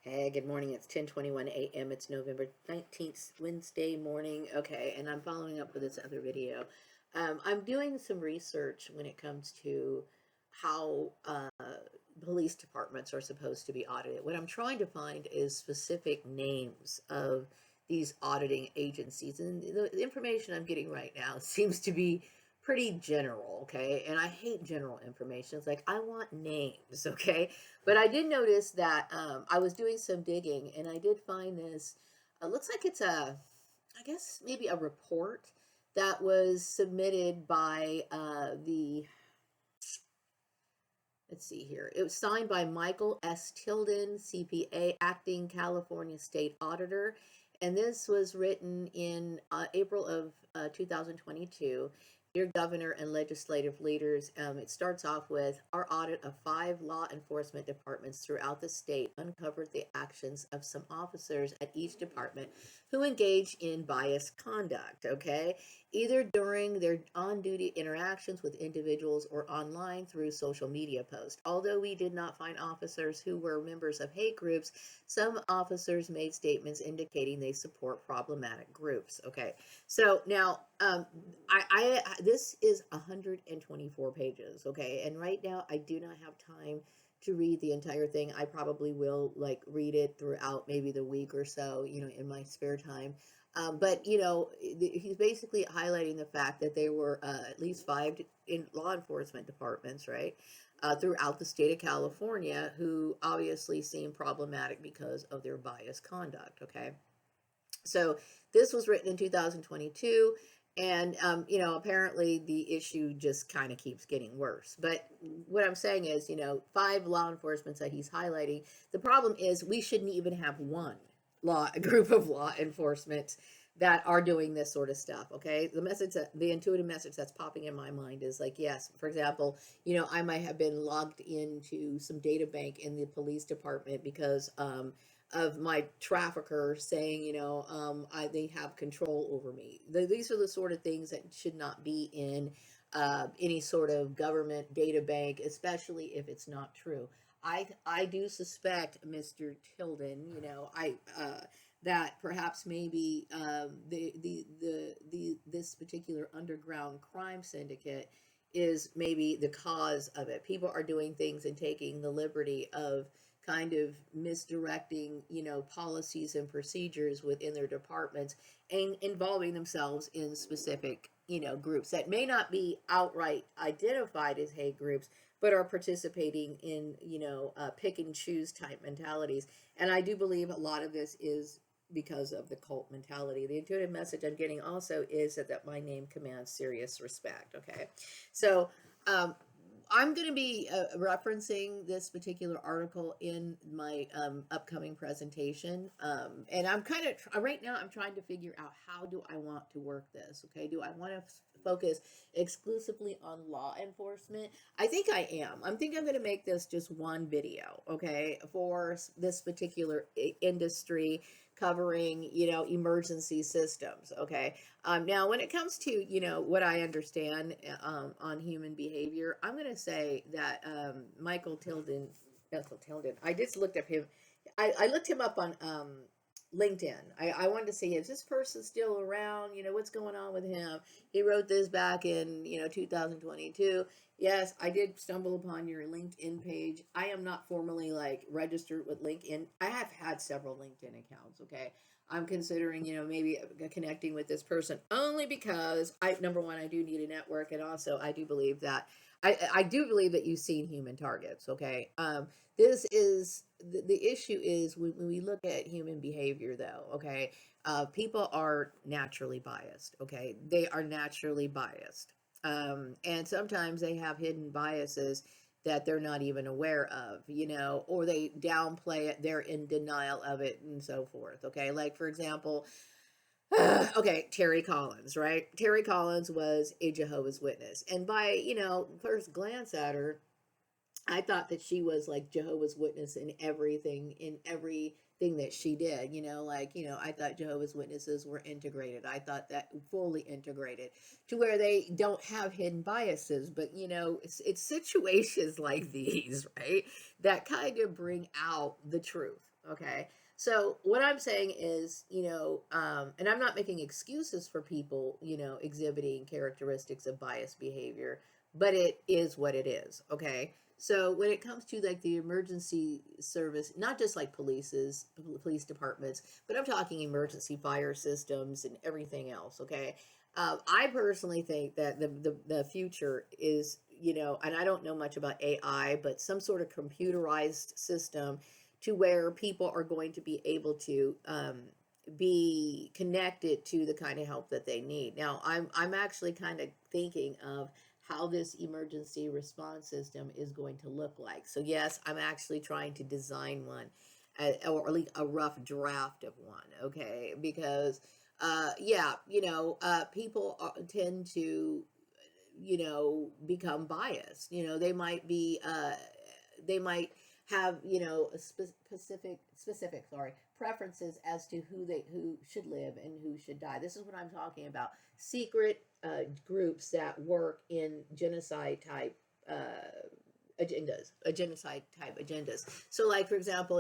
Hey, good morning. It's 10:21 a.m. It's November 19th, Wednesday morning. Okay, and I'm following up with this other video. I'm doing some research when it comes to how police departments are supposed to be audited. What I'm trying to find is specific names of these auditing agencies, and the information I'm getting right now seems to be pretty general, okay? And I hate general information. It's like I want names, okay? But I did notice that I was doing some digging and I did find this. It looks like it's I guess maybe a report that was submitted by let's see here. It was signed by Michael S. Tilden, CPA, acting California State Auditor. And this was written in April of 2022. Dear Governor and legislative leaders, it starts off with our audit of 5 law enforcement departments throughout the state uncovered the actions of some officers at each department who engage in biased conduct, okay? Either during their on duty interactions with individuals or online through social media posts. Although we did not find officers who were members of hate groups, some officers made statements indicating they support problematic groups. Okay, so now this is 124 pages. Okay, and right now I do not have time to read the entire thing. I probably will like read it throughout maybe the week or so, in my spare time. But he's basically highlighting the fact that there were at least 5 in law enforcement departments, right, throughout the state of California, who obviously seem problematic because of their biased conduct. Okay, so this was written in 2022. And apparently the issue just kind of keeps getting worse. But what I'm saying is, 5 law enforcements that he's highlighting. The problem is we shouldn't even have one a group of law enforcement that are doing this sort of stuff. Okay, the intuitive message that's popping in my mind is like, yes, for example, I might have been logged into some data bank in the police department because of my trafficker saying, they have control over me. These are the sort of things that should not be in any sort of government data bank, especially if it's not true. I do suspect, Mr. Tilden, that perhaps maybe this particular underground crime syndicate is maybe the cause of it. People are doing things and taking the liberty of kind of misdirecting, policies and procedures within their departments and involving themselves in specific, groups that may not be outright identified as hate groups, but are participating in, pick and choose type mentalities. And I do believe a lot of this is because of the cult mentality. The intuitive message I'm getting also is that my name commands serious respect. Okay, so I'm going to be referencing this particular article in my upcoming presentation. And I'm kind of, right now, I'm trying to figure out how do I want to work this? Okay, do I want to focus exclusively on law enforcement? I think I am. I think I'm going to make this just one video, okay, for this particular industry covering, emergency systems, okay? Now, when it comes to, what I understand on human behavior, I'm going to say that Michael Tilden, I just looked up him. I looked him up on LinkedIn. I wanted to see, is this person still around? What's going on with him? He wrote this back in, 2022. Yes, I did stumble upon your LinkedIn page. I am not formally like registered with LinkedIn. I have had several LinkedIn accounts, okay? I'm considering, maybe connecting with this person only because number one, I do need a network. And also I do believe that I do believe that you've seen human targets. Okay. This is the issue is when we look at human behavior though. Okay. People are naturally biased. Okay. They are naturally biased. And sometimes they have hidden biases that they're not even aware of, or they downplay it, they're in denial of it, and so forth. Okay, like for example, okay, Terry Collins, right? Terry Collins was a Jehovah's Witness, and by first glance at her, I thought that she was like Jehovah's Witness in everything that she did. I thought Jehovah's Witnesses were integrated. I thought that fully integrated to where they don't have hidden biases. But it's situations like these, right, that kind of bring out the truth. Okay. So what I'm saying is, and I'm not making excuses for people, exhibiting characteristics of biased behavior, but it is what it is. Okay. So when it comes to like the emergency service, not just like police departments, but I'm talking emergency fire systems and everything else. Okay. I personally think that the future is, and I don't know much about AI, but some sort of computerized system to where people are going to be able to be connected to the kind of help that they need. Now, I'm actually kind of thinking of how this emergency response system is going to look like. So yes, I'm actually trying to design one, or at least a rough draft of one. Okay, because yeah, people tend to become biased. They might have a specific sorry preferences as to who should live and who should die. This is what I'm talking about. Secret groups that work in genocide type agendas. So like, for example,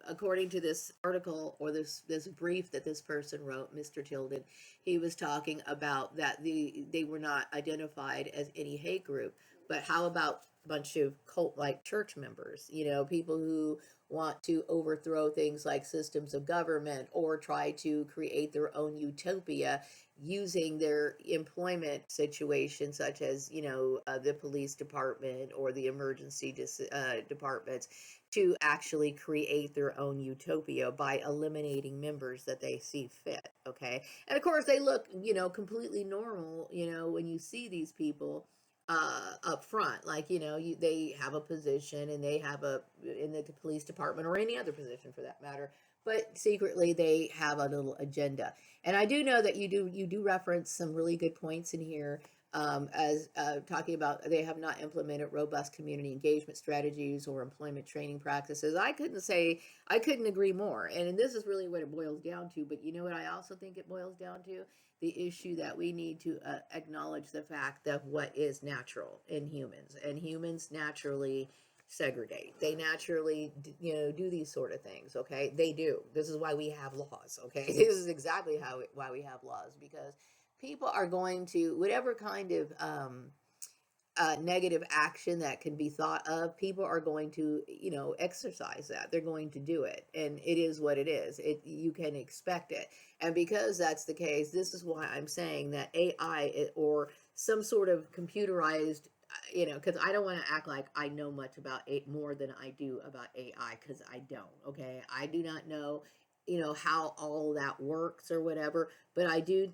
according to this article, or this brief that this person wrote, Mr. Tilden, he was talking about that they were not identified as any hate group, but how about a bunch of cult like church members, people who want to overthrow things like systems of government or try to create their own utopia using their employment situation, such as the police department or the emergency departments, to actually create their own utopia by eliminating members that they see fit. Okay, and of course they look completely normal when you see these people up front, like they have a position and they have a in the police department or any other position for that matter, but secretly they have a little agenda. And I do know that you do reference some really good points in here, as talking about they have not implemented robust community engagement strategies or employment training practices. I couldn't agree more. And this is really what it boils down to. But you know what I also think it boils down to? The issue that we need to acknowledge the fact of what is natural in humans, and humans naturally segregate. They naturally, do these sort of things. Okay, they do. This is why we have laws. Okay, this is exactly why we have laws, because people are going to whatever kind of negative action that can be thought of, people are going to exercise that. They're going to do it, and it is what it is. You can expect it. And because that's the case, this is why I'm saying that AI, or some sort of computerized, because I don't want to act like I know much about it more than I do about AI, because I don't. Okay, I do not know how all that works or whatever, but I do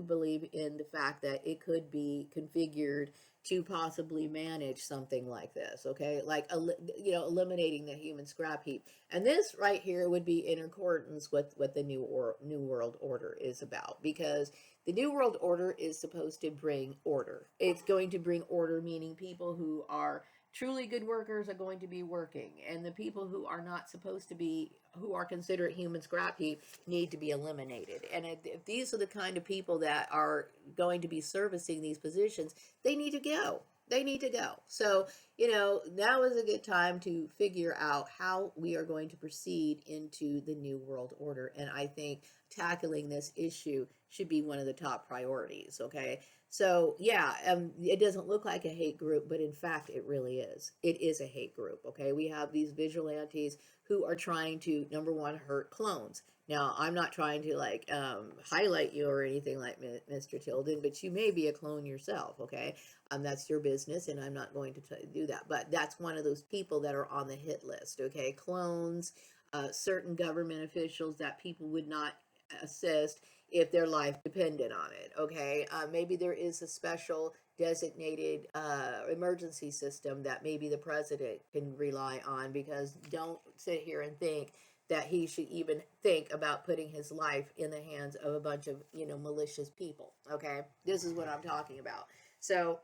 believe in the fact that it could be configured to possibly manage something like this. Okay, like eliminating the human scrap heap. And this right here would be in accordance with what the new world order is about, because the new world order is supposed to bring order. It's going to bring order, meaning people who are truly good workers are going to be working, and the people who are not supposed to be, who are considered human scrap heap, need to be eliminated. And if these are the kind of people that are going to be servicing these positions, they need to go. They need to go. So, now is a good time to figure out how we are going to proceed into the new world order. And I think tackling this issue should be one of the top priorities. Okay. So yeah, it doesn't look like a hate group, but in fact, it really is. It is a hate group. Okay, we have these vigilantes who are trying to, number one, hurt clones. Now, I'm not trying to like highlight you or anything like Mr. Tilden, but you may be a clone yourself. Okay, that's your business, and I'm not going to do that. But that's one of those people that are on the hit list. Okay, clones, certain government officials that people would not assist if their life depended on it. Okay, maybe there is a special designated emergency system that maybe the president can rely on, because don't sit here and think that he should even think about putting his life in the hands of a bunch of malicious people. Okay, this is what I'm talking about. So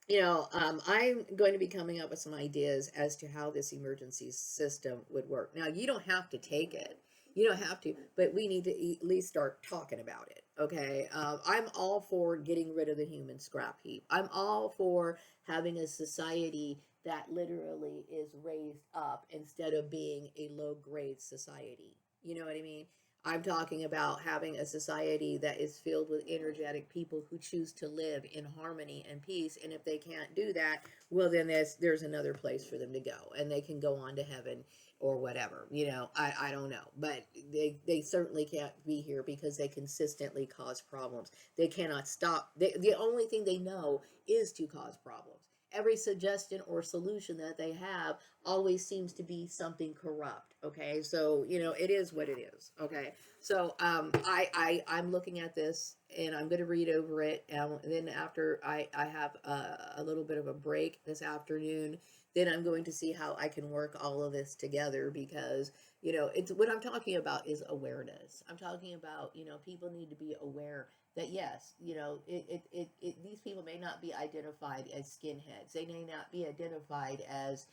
I'm going to be coming up with some ideas as to how this emergency system would work. Now, you don't have to take it. You don't have to, but we need to at least start talking about it. Okay. I'm all for getting rid of the human scrap heap. I'm all for having a society that literally is raised up instead of being a low grade society. You know what I mean? I'm talking about having a society that is filled with energetic people who choose to live in harmony and peace. And if they can't do that, well, then there's another place for them to go, and they can go on to heaven or whatever. I don't know, but they certainly can't be here because they consistently cause problems. They cannot stop. The only thing they know is to cause problems. Every suggestion or solution that they have always seems to be something corrupt. Okay, so it is what it is. Okay, so I'm looking at this and I'm going to read over it, and then after I have a little bit of a break this afternoon, then I'm going to see how I can work all of this together, because it's what I'm talking about is awareness. I'm talking about people need to be aware that yes, these people may not be identified as skinheads. They may not be identified as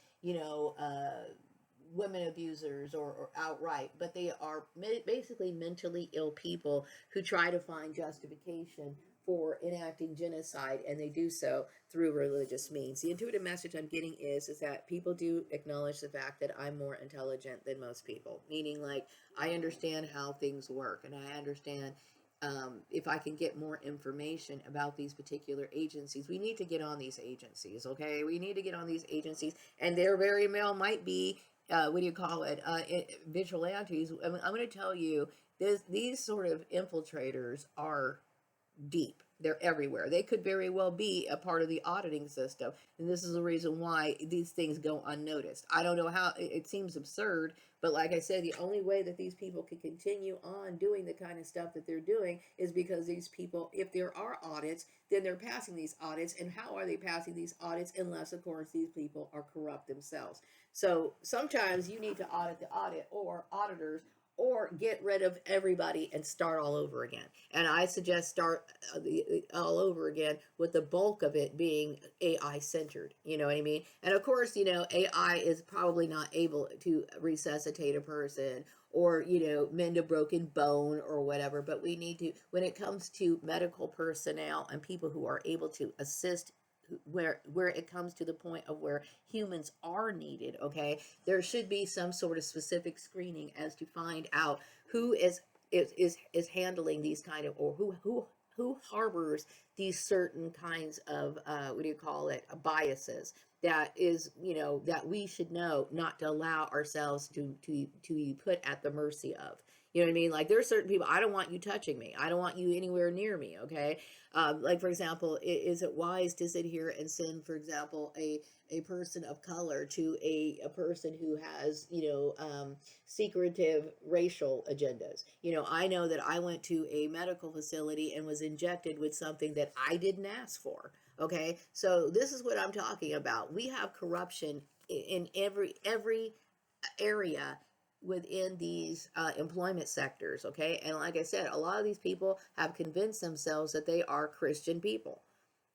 women abusers, or outright, but they are basically mentally ill people who try to find justification for enacting genocide, and they do so through religious means. The intuitive message I'm getting is that people do acknowledge the fact that I'm more intelligent than most people, meaning like I understand how things work, and I understand if I can get more information about these particular agencies. We need to get on these agencies, okay? We need to get on these agencies, and their very well might be, what do you call it, vigilantes. I'm going to tell you, these sort of infiltrators are deep. They're everywhere. They could very well be a part of the auditing system. And this is the reason why these things go unnoticed. I don't know how, it seems absurd, but like I said, the only way that these people can continue on doing the kind of stuff that they're doing is because these people, if there are audits, then they're passing these audits. And how are they passing these audits? Unless, of course, these people are corrupt themselves. So sometimes you need to audit the audit or auditors, or get rid of everybody and start all over again. And I suggest start all over again, with the bulk of it being AI centered. You know what I mean? And of course, AI is probably not able to resuscitate a person, or mend a broken bone or whatever. But we need to, when it comes to medical personnel and people who are able to assist, where it comes to the point of where humans are needed, okay, there should be some sort of specific screening as to find out who is handling these kind of, or who harbors these certain kinds of what do you call it, biases, that is, that we should know not to allow ourselves to be put at the mercy of. You know what I mean? Like, there are certain people, I don't want you touching me. I don't want you anywhere near me, okay? Like, for example, is it wise to sit here and send, for example, a person of color to a person who has, secretive racial agendas? I know that I went to a medical facility and was injected with something that I didn't ask for, okay? So this is what I'm talking about. We have corruption in every area within these employment sectors, okay? And like I said, a lot of these people have convinced themselves that they are Christian people.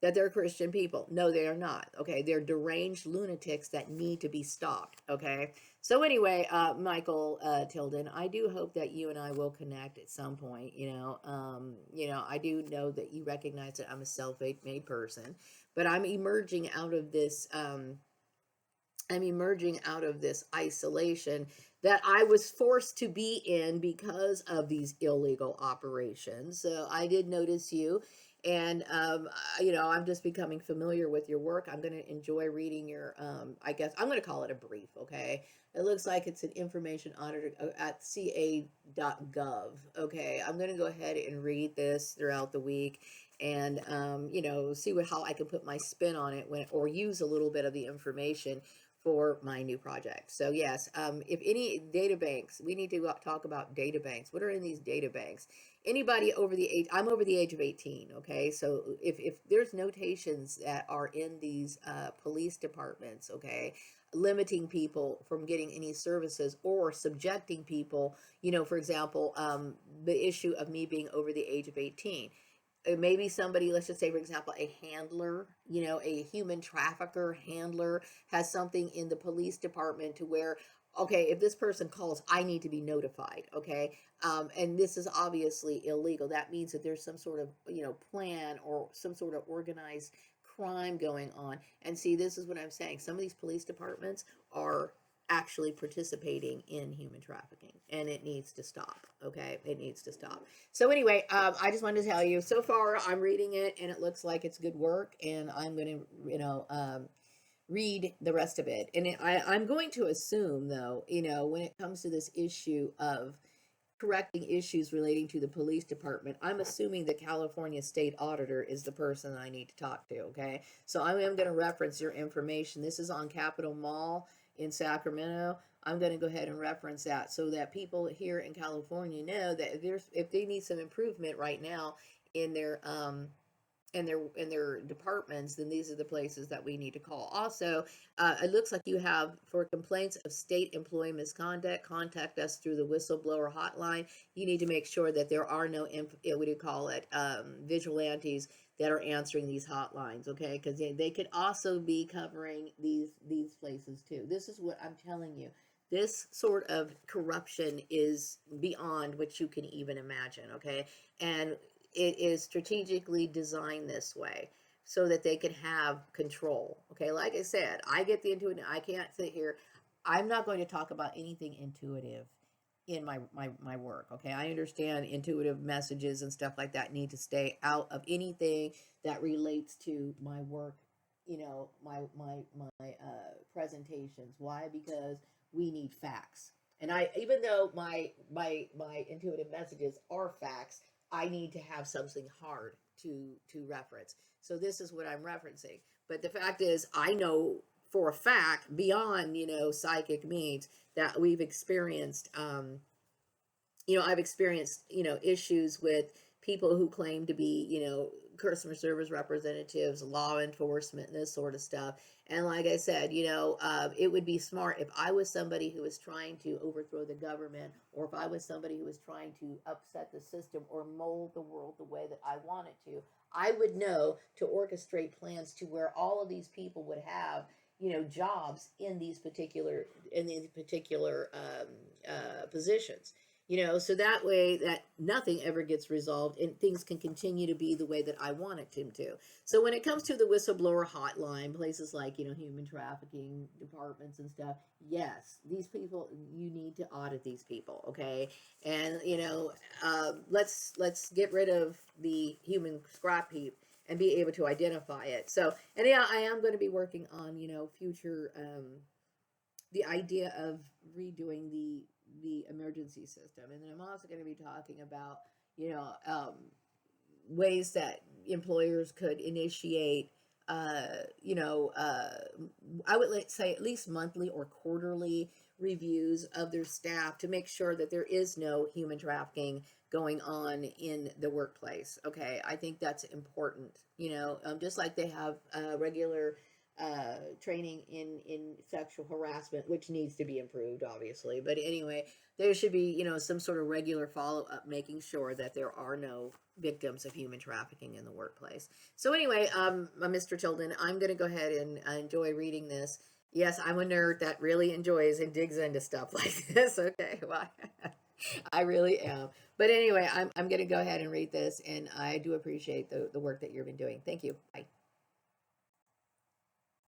That they're Christian people. No, they are not, okay? They're deranged lunatics that need to be stopped, okay? So anyway, Michael Tilden, I do hope that you and I will connect at some point. I do know that you recognize that I'm a self-made person, but I'm emerging out of this. I'm emerging out of this isolation that I was forced to be in because of these illegal operations. So I did notice you, and I'm just becoming familiar with your work. I'm going to enjoy reading your, I guess I'm going to call it a brief. Okay, it looks like it's an information auditor at ca.gov. Okay, I'm going to go ahead and read this throughout the week, and see how I can put my spin on it, or use a little bit of the information for my new project. So yes, if any data banks, we need to talk about data banks. What are in these data banks? Anybody over the age, I'm over the age of 18, okay? So if there's notations that are in these police departments, okay, limiting people from getting any services, or subjecting people, for example, the issue of me being over the age of 18. Maybe somebody, let's just say, for example, a handler, a human trafficker handler, has something in the police department to where, okay, if this person calls, I need to be notified, okay? And this is obviously illegal. That means that there's some sort of, plan, or some sort of organized crime going on. And see, this is what I'm saying. Some of these police departments are actually participating in human trafficking, and it needs to stop. Okay, it needs to stop. So anyway, I just wanted to tell you, so far I'm reading it and it looks like it's good work, and I'm going to, read the rest of it. And I'm going to assume, though, when it comes to this issue of correcting issues relating to the police department, I'm assuming the California state auditor is the person I need to talk to. Okay, so I am going to reference your information. This is on Capitol Mall in Sacramento. I'm going to go ahead and reference that so that people here in California know that if they need some improvement right now in their departments, then these are the places that we need to call. Also, it looks like you have, for complaints of state employee misconduct, contact us through the whistleblower hotline. You need to make sure that there are no what do you call it, vigilantes that are answering these hotlines, okay? Because they could also be covering these places too. This is what I'm telling you. This sort of corruption is beyond what you can even imagine, okay? And it is strategically designed this way so that they can have control. Okay, like I said, I get the intuitive. I can't sit here. I'm not going to talk about anything intuitive in my work. Okay, I understand intuitive messages and stuff like that need to stay out of anything that relates to my work. My presentations. Why? Because we need facts. And even though my intuitive messages are facts, I need to have something hard to reference. So this is what I'm referencing. But the fact is, I know for a fact, beyond psychic means, that we've experienced I've experienced, issues with people who claim to be, customer service representatives, law enforcement, and this sort of stuff. And like I said, it would be smart if I was somebody who was trying to overthrow the government, or if I was somebody who was trying to upset the system or mold the world the way that I wanted to, I would know to orchestrate plans to where all of these people would have, jobs in these particular positions, so that way that nothing ever gets resolved and things can continue to be the way that I want it to. So when it comes to the whistleblower hotline, places like, human trafficking departments and stuff, yes, these people, you need to audit these people, okay? And, let's get rid of the human scrap heap and be able to identify it. So, and yeah, I am going to be working on, future, the idea of redoing the emergency system, and then I'm also going to be talking about ways that employers could initiate you know I would say at least monthly or quarterly reviews of their staff to make sure that there is no human trafficking going on in the workplace. Okay, I think that's important. Just like they have regular training in sexual harassment, which needs to be improved, obviously. But anyway, there should be, some sort of regular follow up, making sure that there are no victims of human trafficking in the workplace. So anyway, Mr. Tilden, I'm going to go ahead and enjoy reading this. Yes, I'm a nerd that really enjoys and digs into stuff like this. Okay, well, I really am. But anyway, I'm going to go ahead and read this, and I do appreciate the work that you've been doing. Thank you. Bye.